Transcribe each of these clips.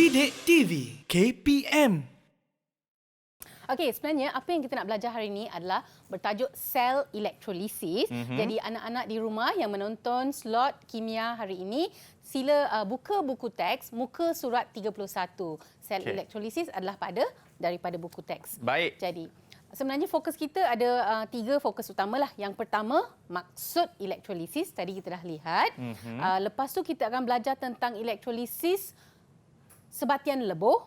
Didik TV KPM. Okey, sebenarnya apa yang kita nak belajar hari ini adalah bertajuk sel elektrolisis. Jadi anak-anak di rumah yang menonton slot kimia hari ini, sila buka buku teks muka surat 31. Sel elektrolisis adalah daripada buku teks. Baik. Jadi sebenarnya fokus kita ada 3 fokus utamalah. Yang pertama, maksud elektrolisis. Tadi kita dah lihat. Lepas tu kita akan belajar tentang elektrolisis sebatian lebur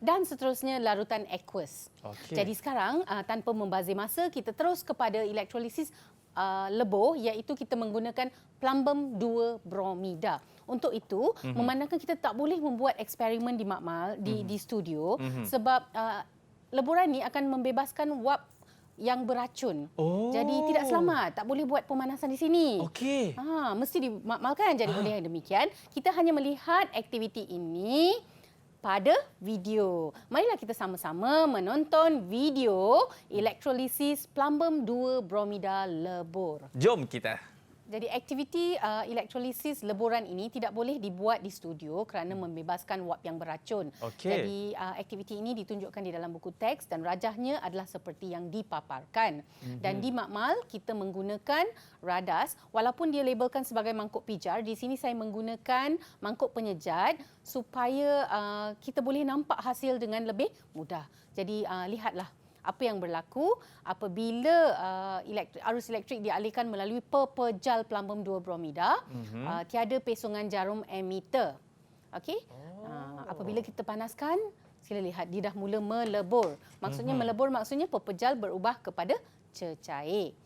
dan seterusnya larutan aqueous. Jadi sekarang tanpa membazir masa, kita terus kepada elektrolisis lebur, iaitu kita menggunakan plumbum 2 bromida. Untuk itu, memandangkan kita tak boleh membuat eksperimen di makmal di studio sebab leburan ni akan membebaskan wap yang beracun. Jadi tidak selamat. Tak boleh buat pemanasan di sini. Mesti dimakmalkan. Jadi oleh demikian, kita hanya melihat aktiviti ini pada video. Marilah kita sama-sama menonton video elektrolisis plumbum 2 bromida lebur. Jom kita. Jadi aktiviti elektrolisis leburan ini tidak boleh dibuat di studio kerana membebaskan wap yang beracun. Jadi aktiviti ini ditunjukkan di dalam buku teks dan rajahnya adalah seperti yang dipaparkan. Dan di makmal kita menggunakan radas, walaupun dia labelkan sebagai mangkuk pijar, di sini saya menggunakan mangkuk penyejat supaya kita boleh nampak hasil dengan lebih mudah. Jadi lihatlah apa yang berlaku apabila arus elektrik dialihkan melalui pepejal plumbum 2 bromida, tiada pesongan jarum ammeter. Apabila kita panaskan, sila lihat dia dah mula melebur. Maksudnya melebur maksudnya pepejal berubah kepada cecair.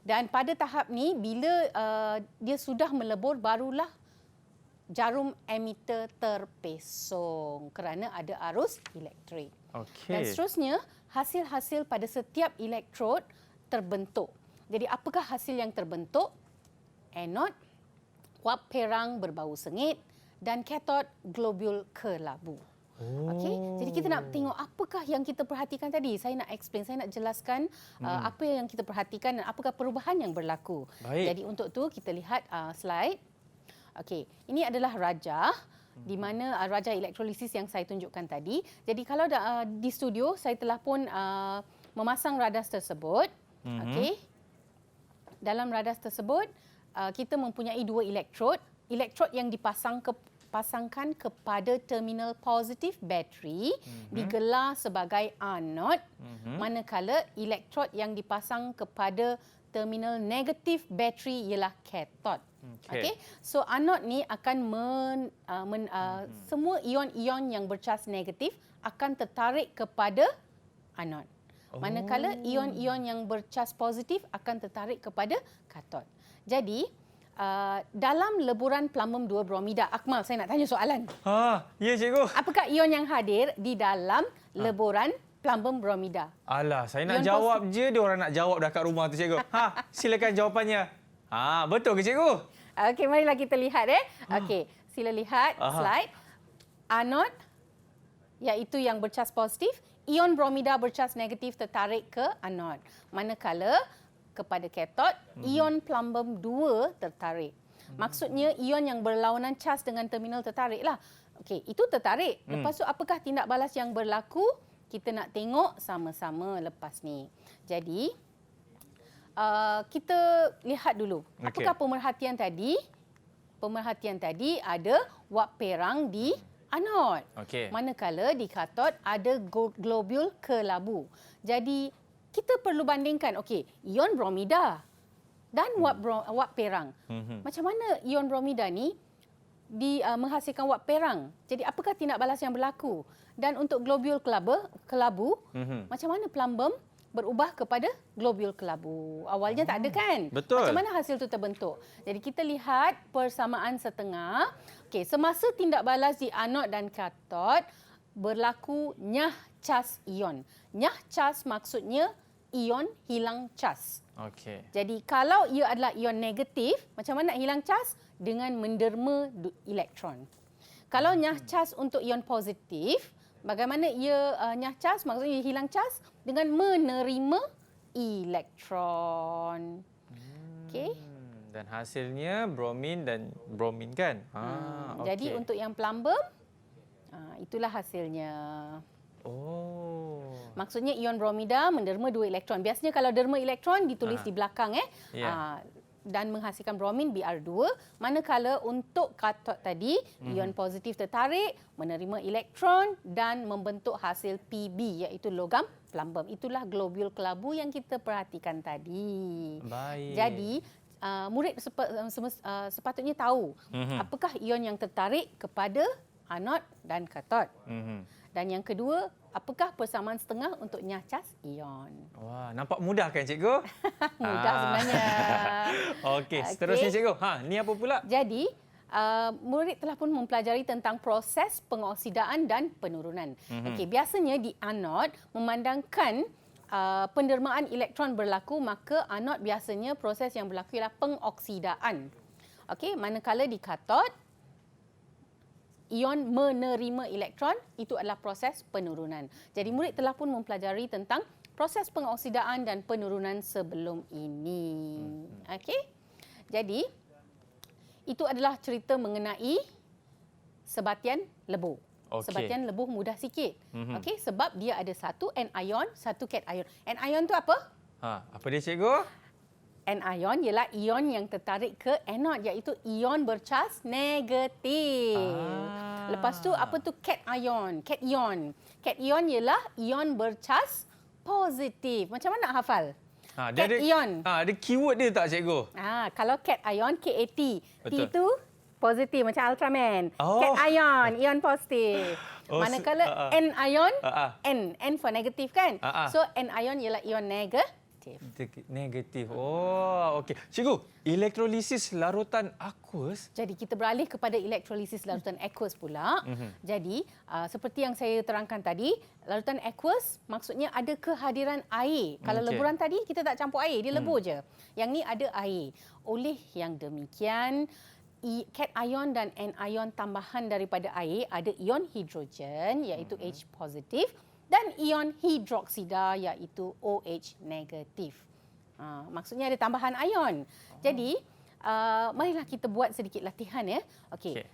Dan pada tahap ni bila dia sudah melebur, barulah jarum ammeter terpesong kerana ada arus elektrik. Dan seterusnya, hasil-hasil pada setiap elektrod terbentuk. Jadi apakah hasil yang terbentuk? Anod, wap perang berbau sengit dan katod globul kelabu. Jadi kita nak tengok apakah yang kita perhatikan tadi. Saya nak explain, saya nak jelaskan apa yang kita perhatikan dan apakah perubahan yang berlaku. Jadi untuk tu kita lihat slide. Ini adalah rajah di mana rajah elektrolisis yang saya tunjukkan tadi. Jadi kalau di studio saya telah pun memasang radas tersebut. Dalam radas tersebut kita mempunyai 2 elektrod. Elektrod yang dipasangkan kepada terminal positif bateri digelar sebagai anod, manakala elektrod yang dipasang kepada terminal negatif bateri ialah katod. So anod ni akan semua ion-ion yang bercas negatif akan tertarik kepada anod. Manakala ion-ion yang bercas positif akan tertarik kepada katod. Jadi dalam leburan plumbum 2 bromida, Akmal, saya nak tanya soalan. Ya cikgu. Apakah ion yang hadir di dalam leburan plumbum bromida? Alah, saya nak jawab je, dia orang nak jawab dah kat rumah tu cikgu. Silakan jawapannya. Betul ke cikgu? Marilah kita lihat sila lihat slide. Anod iaitu yang bercas positif, ion bromida bercas negatif tertarik ke anod. Manakala kepada katod, ion plumbum 2 tertarik. Maksudnya ion yang berlawanan cas dengan terminal tertariklah. Itu tertarik. Lepas tu apakah tindak balas yang berlaku? Kita nak tengok sama-sama lepas ni. Jadi kita lihat dulu. Apakah pemerhatian tadi? Pemerhatian tadi ada wap perang di anod. Manakala di katod ada globul kelabu. Jadi kita perlu bandingkan, ion bromida dan wap perang. Macam mana ion bromida ni menghasilkan wap perang? Jadi apakah tindak balas yang berlaku? Dan untuk globul kelabu, macam mana plumbum berubah kepada globul kelabu? Awalnya tak ada kan? Betul. Macam mana hasil itu terbentuk? Jadi kita lihat persamaan setengah. Semasa tindak balas di anod dan katod, berlaku nyah cas ion. Nyah cas maksudnya ion hilang cas. Jadi kalau ia adalah ion negatif, macam mana nak hilang cas? Dengan menderma elektron. Kalau nyah cas untuk ion positif, bagaimana ia nyah cas? Maksudnya ia hilang cas dengan menerima elektron. Dan hasilnya bromin dan bromin kan? Jadi untuk yang plumbum, Itulah hasilnya. Oh. Maksudnya ion bromida menderma 2 elektron. Biasanya kalau derma elektron ditulis di belakang dan menghasilkan bromin Br2, manakala untuk katod tadi ion positif tertarik, menerima elektron dan membentuk hasil Pb iaitu logam plumbum. Itulah globul kelabu yang kita perhatikan tadi. Baik. Jadi murid sepatutnya tahu apakah ion yang tertarik kepada anod dan katod. Dan yang kedua, apakah persamaan setengah untuk nyacas ion? Wah, nampak mudah kan cikgu? Mudah sebenarnya. Okey, seterusnya cikgu. Ni apa pula? Jadi, murid telah pun mempelajari tentang proses pengoksidaan dan penurunan. Okey, biasanya di anod memandangkan pendermaan elektron berlaku, maka anod biasanya proses yang berlaku ialah pengoksidaan. Okey, manakala di katod ion menerima elektron, itu adalah proses penurunan. Jadi murid telah pun mempelajari tentang proses pengoksidaan dan penurunan sebelum ini. Okey. Jadi itu adalah cerita mengenai sebatian lebuh. Okey. Sebatian lebuh mudah sikit. Okey, sebab dia ada satu anion, satu cation. Anion tu apa? Apa dia cikgu? Anion ialah ion yang tertarik ke anod, iaitu ion bercas negatif. Lepas tu apa tu cation? Cation. Cation ialah ion bercas positif. Macam mana nak hafal? Dia Cation. ada keyword dia tak cikgu? Kalau cation, KAT. T Betul. tu positif macam Ultraman. Oh. Cation, ion positif. Manakala anion, N for negatif kan? So anion ialah ion negatif. Negatif. Oh, okey. Cikgu, elektrolisis larutan aqueous. Jadi kita beralih kepada elektrolisis larutan aqueous pula. Jadi seperti yang saya terangkan tadi, larutan aqueous maksudnya ada kehadiran air. Kalau leburan tadi kita tak campur air, dia lebur je. Yang ni ada air. Oleh yang demikian, cation dan anion tambahan daripada air ada ion hidrogen iaitu H positif dan ion hidroksida iaitu OH negatif. Maksudnya ada tambahan ion. Jadi, marilah kita buat sedikit latihan ya. Okey.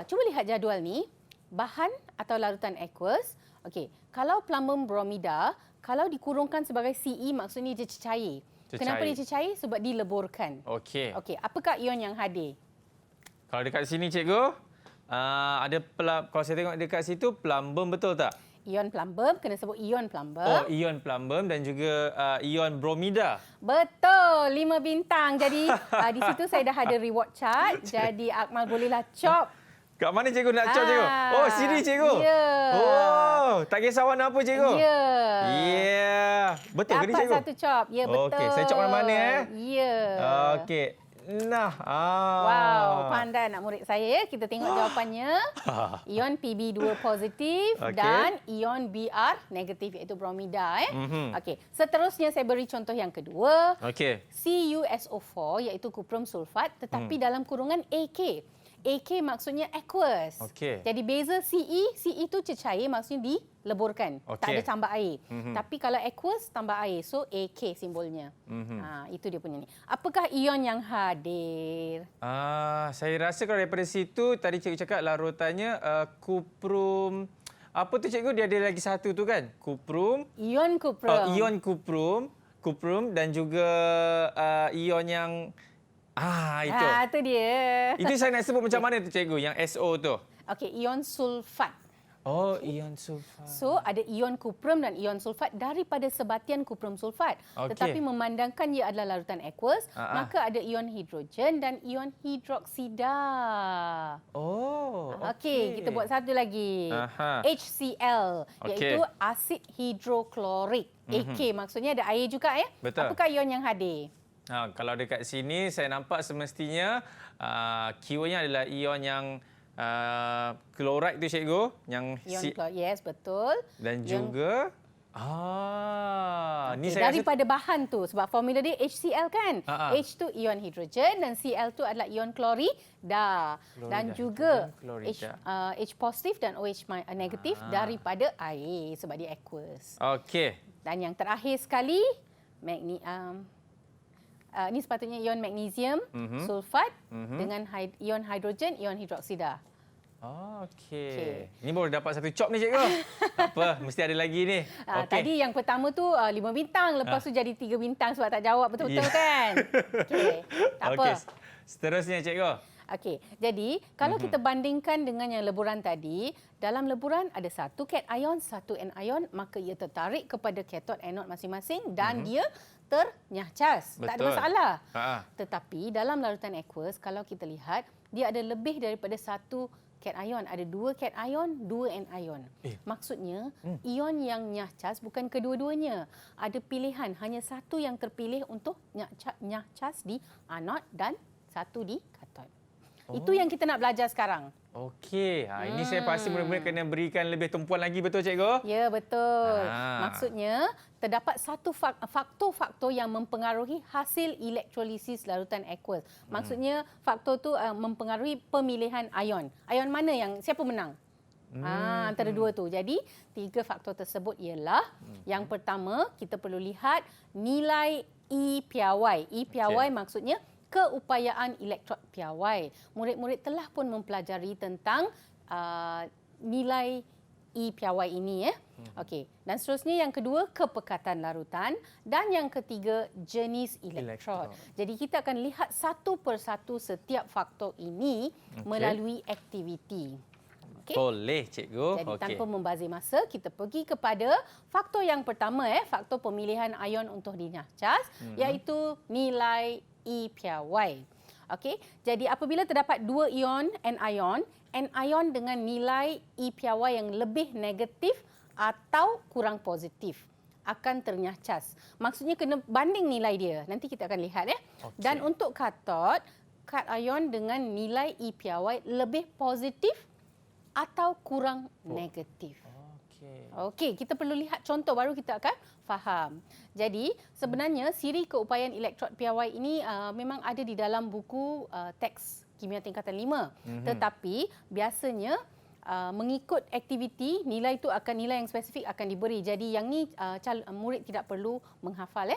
Cuba lihat jadual ni. Bahan atau larutan aqueous. Okey, kalau plumbum bromida, kalau dikurungkan sebagai Ce, maksudnya dia cecair. Kenapa dia cecair? Sebab dileburkan. Okey. Okey, apakah ion yang hadir? Kalau dekat sini cikgu, kalau saya tengok dekat situ plumbum, betul tak? Ion plumbum, kena sebut ion plumbum. Oh, ion plumbum dan juga ion bromida. Betul, 5 bintang. Jadi di situ saya dah ada reward chart. Jadi Akmal bolehlah chop. Kat mana cikgu nak chop cikgu? Oh, sini cikgu. Ya. Oh, tak kisah warna apa cikgu? Ya. Yeah. Betul ke ni Dapat cikgu? satu chop. Ya, betul. Okey, saya chop mana-mana Ya. Okey. Nah. Wow, pandai anak murid saya ya. Kita tengok jawapannya. Ion Pb2 positif dan ion Br negatif iaitu bromida. Okey, seterusnya saya beri contoh yang kedua. Okey. CuSO4 iaitu kuprum sulfat tetapi dalam kurungan AK. AK maksudnya aqueous. Okey. Jadi beza Ce itu cecair maksudnya dileburkan. Tak ada tambah air. Tapi kalau aqueous tambah air. So AK simbolnya. Itu dia punya ni. Apakah ion yang hadir? Saya rasa kalau daripada situ tadi cikgu cakap larutannya kuprum. Apa tu cikgu? Dia ada lagi satu tu kan? Kuprum. Ion kuprum. Ion kuprum. Kuprum dan juga ion yang itu. Itu dia. Itu saya nak sebut macam mana tu cikgu yang SO tu? Okey, ion sulfat. Oh, ion sulfat. So, ada ion kuprum dan ion sulfat daripada sebatian kuprum sulfat. Okey. Tetapi memandangkan ia adalah larutan aqueous, maka ada ion hidrogen dan ion hidroksida. Oh, Okey, kita buat satu lagi. HCl, iaitu asid hidroklorik. AK maksudnya ada air juga ya. Betul. Apakah ion yang hadir? Kalau dekat sini saya nampak semestinya keywordnya adalah ion yang chloride tu cikgu, yang Ion yes, betul. dan juga ni saya daripada bahan tu sebab formula dia HCl kan. H tu ion hidrogen dan Cl tu adalah ion klorida dan juga H positif dan OH negatif daripada air sebab dia aqueous. Okey. Dan yang terakhir sekali ini sepatutnya ion magnesium sulfat dengan ion hidrogen, ion hidroksida. Okey. Ni baru dapat 1 cop ni cikgu. Tak apa, mesti ada lagi ni. Tadi yang pertama tu 5 bintang, lepas tu jadi 3 bintang sebab tak jawab betul-betul kan? Okey. Tak apa. Okey. Seterusnya cikgu. Okey. Jadi, kalau kita bandingkan dengan yang leburan tadi, dalam leburan ada 1 cation, 1 anion, maka ia tertarik kepada katot anod masing-masing dan dia ternyahcas. Tak ada Betul. masalah. Ha. Tetapi dalam larutan aqueous, kalau kita lihat, dia ada lebih daripada 1 cation. Ada 2 cation, 2 anion. Maksudnya, ion yang nyahcas bukan kedua-duanya. Ada pilihan, hanya 1 yang terpilih untuk nyahcas di anod dan 1 di katot. Itu yang kita nak belajar sekarang. Okey. Ini saya pasti mula-mula kena berikan lebih tumpuan lagi, betul cikgu? Ya, betul. Maksudnya, terdapat satu faktor-faktor yang mempengaruhi hasil elektrolisis larutan aqueous. Maksudnya, faktor tu mempengaruhi pemilihan ion. Ion mana yang siapa menang? Antara 2 tu. Jadi, 3 faktor tersebut ialah yang pertama, kita perlu lihat nilai E piawai. E piawai maksudnya keupayaan elektrod piawai. Murid-murid telah pun mempelajari tentang nilai E piawai ini ya. Okey. Dan seterusnya yang kedua kepekatan larutan dan yang ketiga jenis elektrod. Jadi kita akan lihat satu persatu setiap faktor ini melalui aktiviti. Okay? Boleh cikgu. Jadi tanpa membazir masa, kita pergi kepada faktor yang pertama faktor pemilihan ion untuk dinyahcas iaitu nilai E piawai. Okey, jadi apabila terdapat 2 ion anion dengan nilai E piawai yang lebih negatif atau kurang positif akan ternyahcas. Maksudnya kena banding nilai dia. Nanti kita akan lihat Dan untuk katot, cation dengan nilai E piawai lebih positif atau kurang negatif. Okey, kita perlu lihat contoh baru kita akan faham. Jadi, sebenarnya siri keupayaan elektrod piawai ini memang ada di dalam buku teks kimia tingkatan 5. Tetapi biasanya mengikut aktiviti, nilai itu akan nilai yang spesifik akan diberi. Jadi, yang ni murid tidak perlu menghafal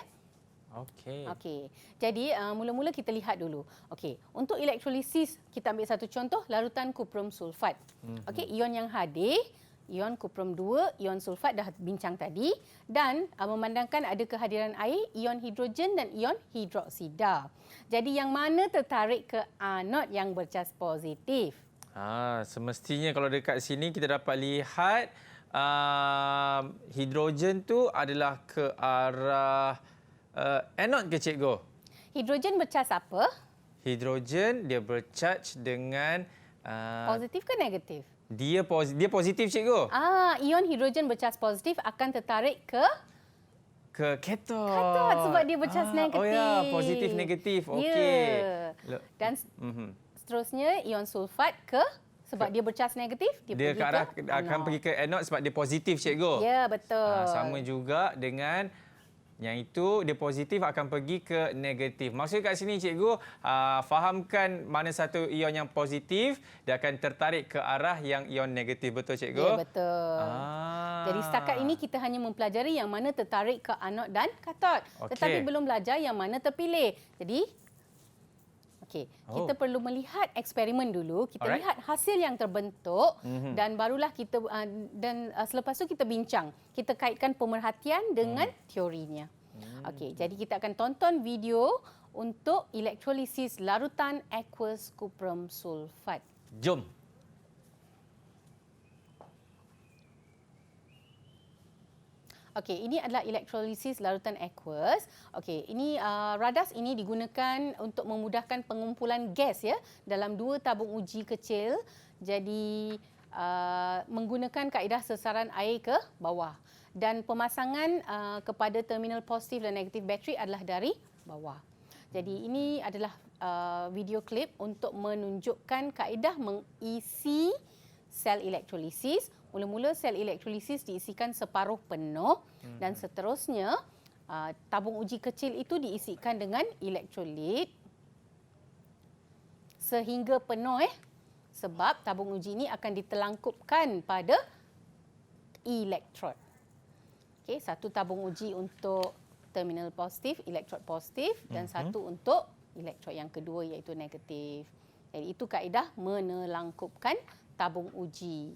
Okey. Jadi mula-mula kita lihat dulu. Okey, untuk elektrolisis kita ambil satu contoh larutan kuprum sulfat. Okey, ion yang hadir, ion kuprum 2, ion sulfat dah bincang tadi dan memandangkan ada kehadiran air, ion hidrogen dan ion hidroksida. Jadi yang mana tertarik ke anod yang bercas positif? Semestinya kalau dekat sini kita dapat lihat hidrogen tu adalah ke arah anod ke cikgu? Hidrogen bercas apa? Hidrogen dia bercharge dengan Positif ke negatif? Dia positif cikgu. Ion hidrogen bercas positif akan tertarik ke katot. Katot sebab dia bercas negatif. Oh ya, positif negatif. Okey. Dan seterusnya ion sulfat sebab dia bercas negatif, dia ke arah akan pergi ke anod sebab dia positif cikgu. Ya, betul. Sama juga dengan yang itu dia positif akan pergi ke negatif. Maksud kat sini cikgu fahamkan mana satu ion yang positif dia akan tertarik ke arah yang ion negatif, betul cikgu? Ya, betul. Jadi setakat ini kita hanya mempelajari yang mana tertarik ke anod dan katot. Tetapi belum belajar yang mana terpilih. Jadi kita perlu melihat eksperimen dulu, kita lihat hasil yang terbentuk dan barulah kita selepas tu kita bincang. Kita kaitkan pemerhatian dengan teorinya. Okey, jadi kita akan tonton video untuk elektrolisis larutan aqueous kuprum sulfat. Jom. Okey, ini adalah elektrolisis larutan aqueous. Okey, ini radas ini digunakan untuk memudahkan pengumpulan gas dalam 2 tabung uji kecil. Jadi menggunakan kaedah sesaran air ke bawah dan pemasangan kepada terminal positif dan negatif bateri adalah dari bawah. Jadi ini adalah video klip untuk menunjukkan kaedah mengisi sel elektrolisis. Mula-mula sel elektrolisis diisikan separuh penuh dan seterusnya tabung uji kecil itu diisikan dengan elektrolit sehingga penuh sebab tabung uji ini akan ditelangkupkan pada elektrod. Okey, satu tabung uji untuk terminal positif, elektrod positif dan satu untuk elektrod yang kedua iaitu negatif. Jadi itu kaedah menelangkupkan tabung uji.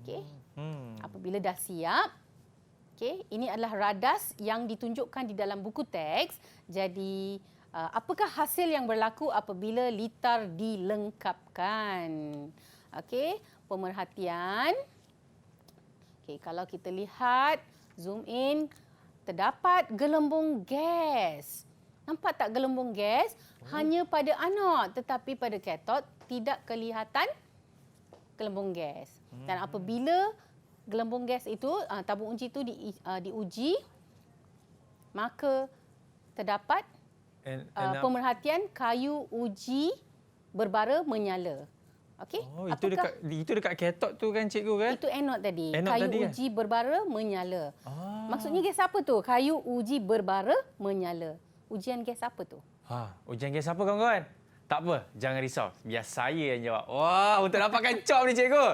Okey. Hmm. Apabila dah siap, okey, ini adalah radas yang ditunjukkan di dalam buku teks. Jadi, apakah hasil yang berlaku apabila litar dilengkapkan? Okey, pemerhatian. Okey, kalau kita lihat, zoom in, terdapat gelembung gas. Nampak tak gelembung gas? Hanya pada anod, tetapi pada katod tidak kelihatan gelembung gas. Dan apabila gelembung gas itu, tabung uji itu diuji, maka terdapat pemerhatian kayu uji berbara menyala. Okey. Oh, itu dekat katod tu kan cikgu kan? Itu anod tadi. Anod Kayu tadi, kan? uji berbara menyala. Maksudnya Ah. gas apa tu? Kayu uji berbara menyala. Ujian gas apa tu? Ujian gas apa kawan-kawan? Tak apa, jangan risau. Biar saya yang jawab. Wah, untuk dapatkan cop ni cikgu.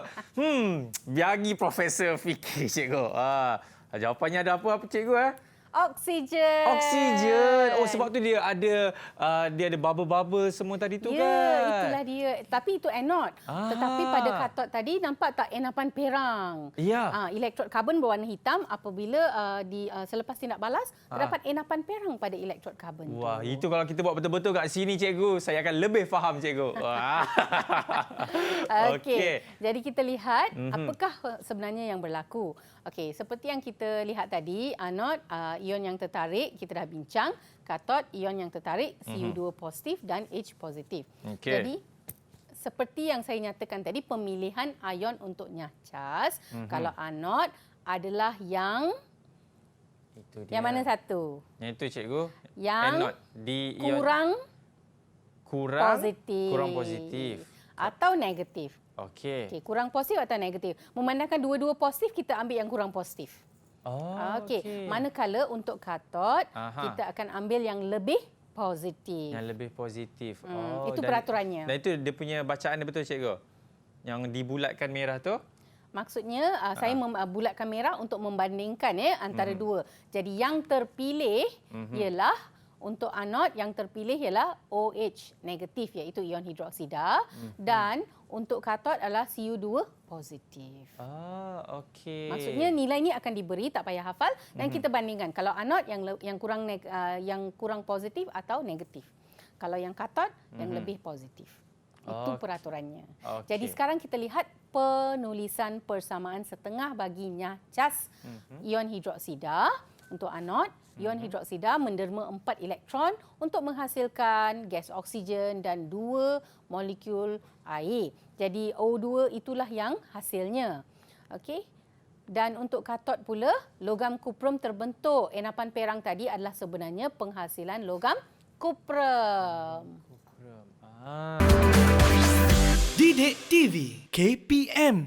Biagi profesor fikir cikgu. Jawapannya ada apa cikgu? Oksigen. Oksigen. Oh, sebab tu dia ada bubble-bubble semua tadi tu ya, kan? itulah dia. Tapi itu anod. Tetapi pada katod tadi nampak tak enapan perang? Ya. Elektrod karbon berwarna hitam apabila selepas tindak balas terdapat enapan perang pada elektrod karbon tu. Wah, itu kalau kita buat betul-betul kat sini cikgu, saya akan lebih faham cikgu. Wah. Okey. Jadi kita lihat apakah sebenarnya yang berlaku. Okey, seperti yang kita lihat tadi, anod ion yang tertarik kita dah bincang, katod ion yang tertarik Cu2 positif dan H positif. Okey. Jadi seperti yang saya nyatakan tadi, pemilihan ion untuk nyacas kalau anod adalah yang Itu dia. yang mana satu? Yang itu cikgu. Yang Anod di ion kurang positif. Kurang positif. Atau negatif. Okey. Okey, kurang positif atau negatif. Memandangkan dua-dua positif, kita ambil yang kurang positif. Oh, Okey. Manakala untuk katod, Aha. kita akan ambil yang lebih positif. Yang lebih positif. Itu peraturannya. Dan itu dia punya bacaan dia betul cikgu? Yang dibulatkan merah tu? Maksudnya saya membulatkan merah untuk membandingkan antara dua. Jadi yang terpilih ialah untuk anod yang terpilih ialah OH negatif iaitu ion hidroksida dan untuk katod adalah Cu2 positif. Okey. Maksudnya nilai ni akan diberi, tak payah hafal dan kita bandingkan kalau anod yang kurang positif atau negatif. Kalau yang katod yang lebih positif. Itu peraturannya. Okey. Jadi sekarang kita lihat penulisan persamaan setengah bagi nyacas ion hidroksida untuk anod. Ion hidroksida menderma 4 elektron untuk menghasilkan gas oksigen dan 2 molekul air. Jadi O2 itulah yang hasilnya. Okey. Dan untuk katod pula, logam kuprum terbentuk. Enapan perang tadi adalah sebenarnya penghasilan logam kuprum. Didik TV KPM